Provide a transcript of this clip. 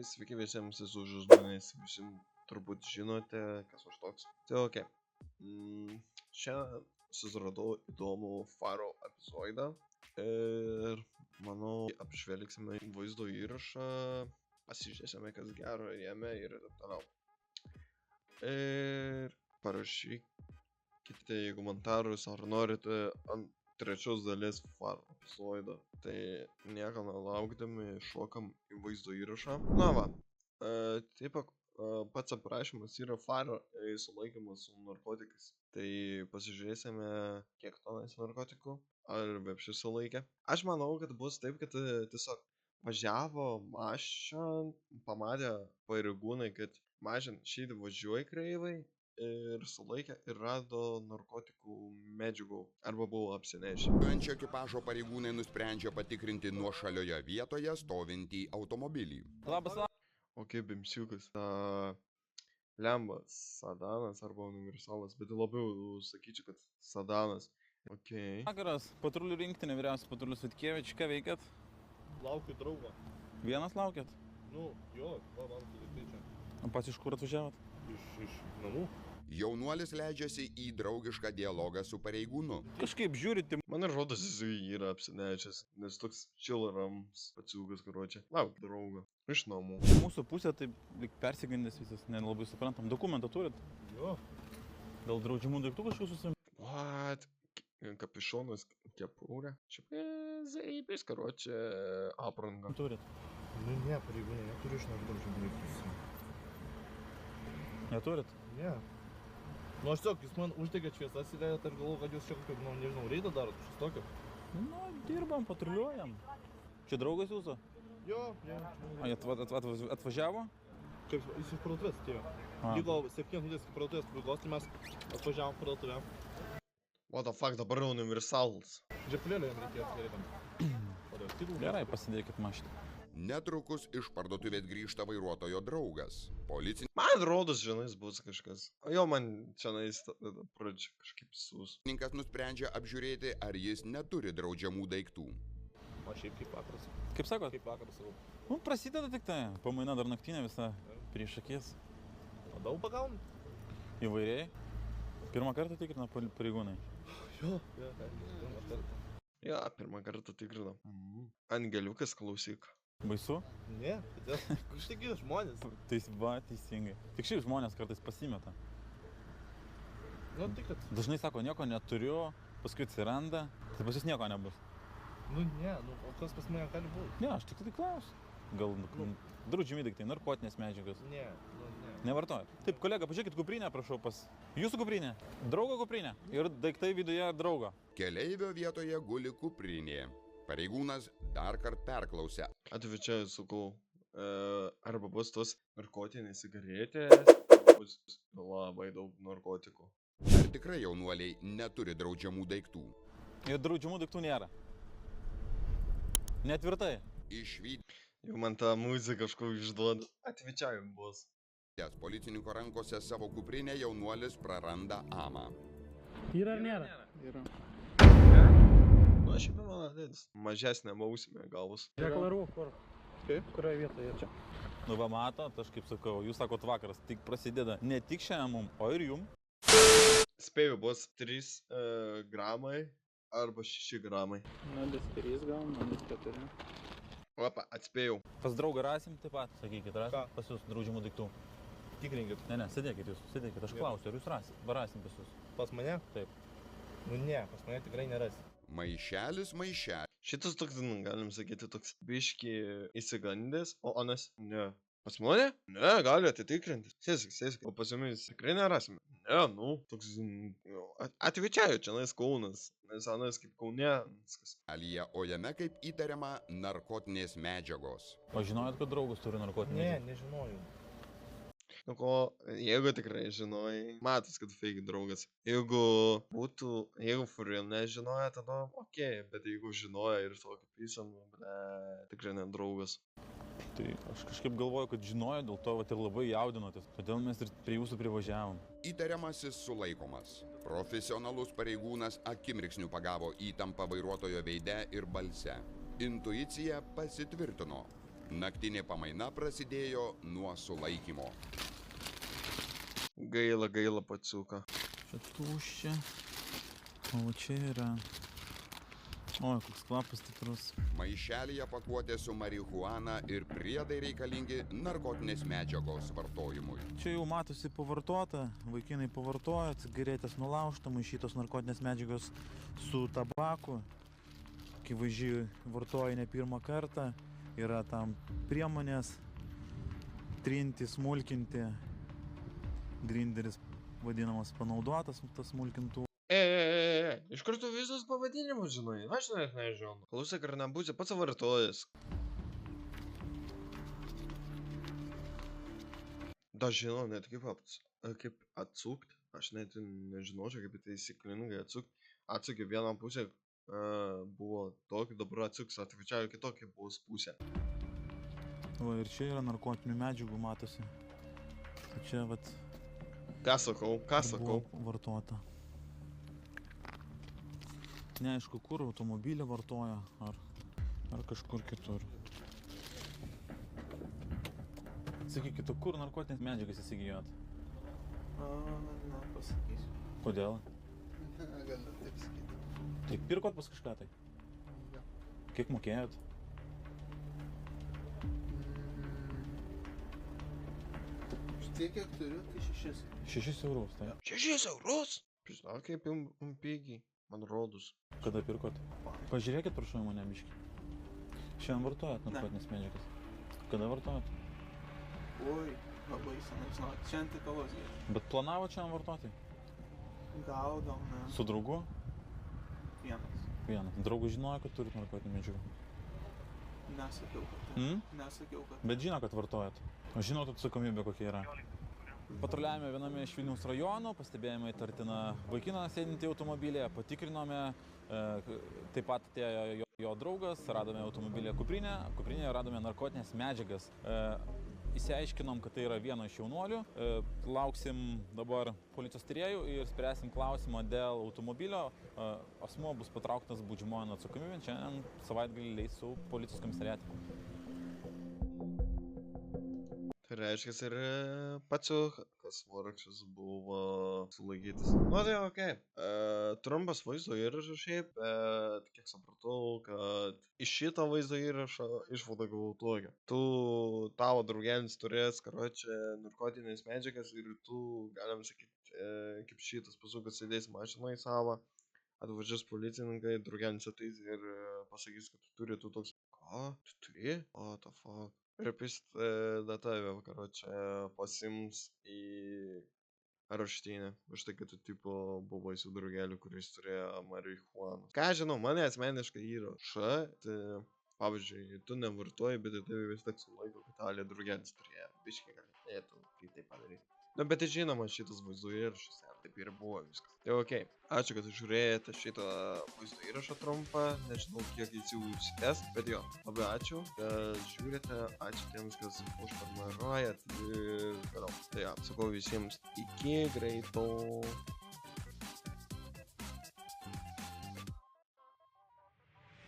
sveiki visiems esu žmonės, visi turbūt žinote, kas aš toks. Tai ok. Šiandien susiradau įdomų Faro epizodą ir manau apžvelgsime vaizdo įrašą, pasižiūrėsime kas gero jame ir taip toliau. Ir parašykite komentarus, ar norite ant trečios dalies Faro epizodą. Tai nieko nelaukdami šokam į vaizdo įrašą. Na va, taip pats aprašymas yra Faro sulaikymas su narkotikais. Tai pasižiūrėsime, kiek tonais narkotikų, ar vepšių sulaikė. Aš manau, kad bus taip, kad tiesiog važiavo mašiną, pamatė pareigūnai, kad mašina šį važiuoja kreivai ir sulaikė ir rado narkotikų medžiagų arba buvo apsinešę. Važiuojančio ekipažo pareigūnai nusprendžia patikrinti nuošalioje vietoje stovintį automobilį. Labas. Ok, bimsiukas. Lembas, sedanas arba universalas, bet labiau sakyčiau, kad sedanas. Ok. Vakaras, patrulių rinktinė, vyriausias patrulius Vitkievič, ką veikiat? Laukiu draugą. Vienas laukiat? Nu, jo, man tai čia. O pats iš kur atvažiavot? Iš namų. Jaunuolis leidžiasi į draugišką dialogą su pareigūnu. Kažkaip žiūrite. Man ir rodos, jis yra apsinešęs, nes toks chillerams patsiūgas, karočią. Lauk draugą. Iš namų. Mūsų pusė taip lyg persigandęs visas, nelabai suprantam. Dokumentą turit? Jo. Dėl draudžiamų daiktų kažkokių susim? What? Kapišonas, kepurė. Šiaip zaibis, karočią, aprangą. Turit. Nu, ne, pareigūnė, neturiu iš narkotikų daiktus. Neturit? Ne. Nu, aš tiesiog, jūs man uždegėt šviesas įvedėt, aš galvoju, kad jūs čia kokio, nu, nežinau, reidą darot, kažkas tokio. Nu, dirbam, patruliuojam. Čia draugas jūsų? Jo, ne. A, jie atvažiavo? Kaip, jis iš parduotuvės atėjo. A. Lygo 7 minutės iki parduotuvės pabaigos, tai mes atvažiavom parduotuvę. What the fuck, dabar universalas. Džepulėlio jam reikėjo atskirti. Gerai, pasidėkit mašinį. Netrukus iš parduotuvės grįžta vairuotojo draugas. Man rodos, žinais, bus kažkas. O jo, man čianais pradžia kažkaip sus. Policininkas nusprendžia apžiūrėti, ar jis neturi draudžiamų daiktų. O šiaip kaip vakaras. Kaip sakot? Kaip vakaras sakau. Nu, prasideda tik tai. Pamaina dar naktinė visą prieš akis. O daug pagauni? Įvairiai. Pirmą kartą tikrina pareigūnai. Jo, pirmą kartą. Ja, pirmą kartą tikrina. Angeliukas, klausyk. Baisu? Ne, kodėl? Kažtaigi žmonės. Teisingai. Tik šiaip žmonės kartais pasimeta. Nu, tai kad. Dažnai sako, nieko neturiu, paskui atsiranda, tai pas jūs nieko nebus. Nu, ne, nu, o kas pas mane gali būti? Ne, aš tik tai klausiu. Gal draudžiami daiktai, narkotinės medžiagos. Ne, nu, ne. Nevartojat. Taip, kolega, pažiūrėkit kuprinę, prašau, pas. Jūsų kuprinė. Draugo kuprinė. Ir daiktai viduje draugo. Keleivio vietoje guli kuprinė. Pareigūnas dar kart perklausė. Atvičiai sakau, arba bus tos narkotinės cigaretės, arba bus labai daug narkotikų. Ar tikrai jaunuoliai neturi draudžiamų daiktų? Ir draudžiamų daiktų nėra. Netvirtai. Išvydęs Jau man tą muziką kažko išduoda. Atvičiai bus. policininko rankose savo kuprinę jaunuolis praranda amą. Yra ar nėra? Yra. Nu, aš jau maladėtis. Mažesnė bausmė gavus. Deklaruok, kur. Kaip? Kurioje vietoje čia? Nu, va matot, aš kaip sakau, jūs sakot vakaras tik prasideda ne tik šiandien mum, o ir jum. Spėju, bus 3 gramai arba 6 gramai. 0,3 gal, 0,4. Opa, atspėjau. Pas draugą rasim taip pat, sakykit, rasim Ką? pas jūs draudžiamų daiktų. Tikrinkit. Ne, sėdėkit jūs, sėdėkit, aš Gerai. klausiu, ar jūs rasim, rasim pas jūs. Pas mane? Taip. Nu, ne, pas mane tikrai nerasi. Maišelis. Šitas toks, galim sakyti, toks biški įsigandęs, o anas, ne. Pas mane? Ne, gali atitikrinti. Sėsk. O pas jumis tikrai nerasime. Ne, nu, toks, atvičiaju čia, nais Kaunas. Nes anas kaip Kaune. O jame kaip įtariama narkotinės medžiagos. O žinojot, kad draugas turi narkotinį? Ne, nežinojau. Nu ko, jeigu tikrai žinojai, matas, kad fake draugas. Jeigu for real nežinoja, tada okei, bet jeigu žinoja ir tokį pysam, tikrai ne draugas. Tai aš kažkaip galvoju, kad žinojo, dėl to vat ir labai jaudinotės. Todėl mes ir prie jūsų privažiavom. Įtariamasis sulaikomas. Profesionalus pareigūnas akimirksniu pagavo įtampą vairuotojo veide ir balse. Intuicija pasitvirtino. Naktinė pamaina prasidėjo nuo sulaikymo. Gaila paciuką. Čia tuščia. O čia yra. Oi, koks kvapas stiprus. Maišelyje pakuotė su marihuana ir priedai reikalingi narkotinės medžiagos vartojimui. Čia jau matosi pavartota, vaikinai pavartoja, cigaretės nulaužta, maišytos narkotinės medžiagos su tabaku. Akivaizdžiai vartoja ne pirmą kartą, yra tam priemonės trinti, smulkinti. Grinderis vadinamas panaudotas, tas smulkintų. Iš karto visus pavadinimus žinai, aš net nežinau. Klausyk, ar nebūsi pats vartojas. Da žinau net kaip atsukt, aš net nežinočiau kaip taisyklingai atsukt. Atsuki vieną pusę buvo tokia, dabar atsuks atvičiau kitokia bus pusė. O ir čia yra narkotinių medžiagų, matosi. Tai čia vat Ką sakau? buvo vartota. Neaišku, kur automobilį vartoja, ar kažkur kitur. Sakykite, kur narkotinės medžiagas įsigijot? Na, pasakysiu. Kodėl? Galiu taip sakyti. Tai pirkot pas kažką tai? Jo. Kiek mokėjot? Tiek, kiek turiu, tai 6. 6 eurus, tai? 6 eurus? Pizda, kaip pigiai, man rodus. Kada pirkot? Pažiūrėkit, prašau, mane biškį. Šiandien vartojat narkotinės medžiagas? Kada vartojat? Oi, labai senai, žinok, šiandien tik kavos geriu. Bet planavot šiandien vartoti? Gal, ne. Su draugu? Vienas. Vienas. Draugu žinojo, kad turit narkotinių medžiagų? Nesakiau, kad. Nesakiau, kad. Bet žino, kad vartojat. O žinot atsakomybė kokia yra? Patruliavome viename iš Vilniaus rajonų, pastebėjome įtartiną vaikiną sėdintį automobilyje, patikrinome, taip pat atėjo jo draugas, radome automobilyje kuprinėje radome narkotinės medžiagas. Įsiaiškinom, kad tai yra vieno iš jaunuolių, lauksim dabar policijos tyrėjų ir spręsim klausimą dėl automobilio. Asmuo bus patrauktas baudžiamojon atsakomybėn, šiandien savaitgalį leis su policijos komisariate. Tai reiškia ir paciukas vargšas buvo sulaikytas. Nu tai okei. Trumpas vaizdo įrašas šiaip, bet kiek supratau, kad iš šito vaizdo įrašo išvadą gavau tokią. Tavo draugelis turės, karočią, narkotinės medžiagas ir tu, galim sakyti, kaip šitas paciukas sėdės mašinoje savo, atvažiuos policininkai, draugelis ateis ir pasakys, kad tu turi, tu toks, ką? Tu turi? What the fuck? Ir tave, karočią, pasims į areštinę. Už tai, kad tu tipo buvai su draugeliu, kuris turėjo marihuaną. Ką žinau, mane asmeniškai yra tai, pavyzdžiui, tu nevartoji, bet tai vis tiek sulaiko, kad talė draugelis turėjo. Biškai galėtų kaip tai padaryti. Nu, bet žinoma, šitas vaizdo įrašas, taip ir buvo viskas. Tai okei, ačiū, kad žiūrėjote šitą vaizdo įrašą trumpą, nežinau, kiek jis jau užsitęs, bet jo, labai ačiū, kad žiūrite, ačiū tiems, kas užprenumeruojat ir toliau. Tai jo, sakau visiems iki greito.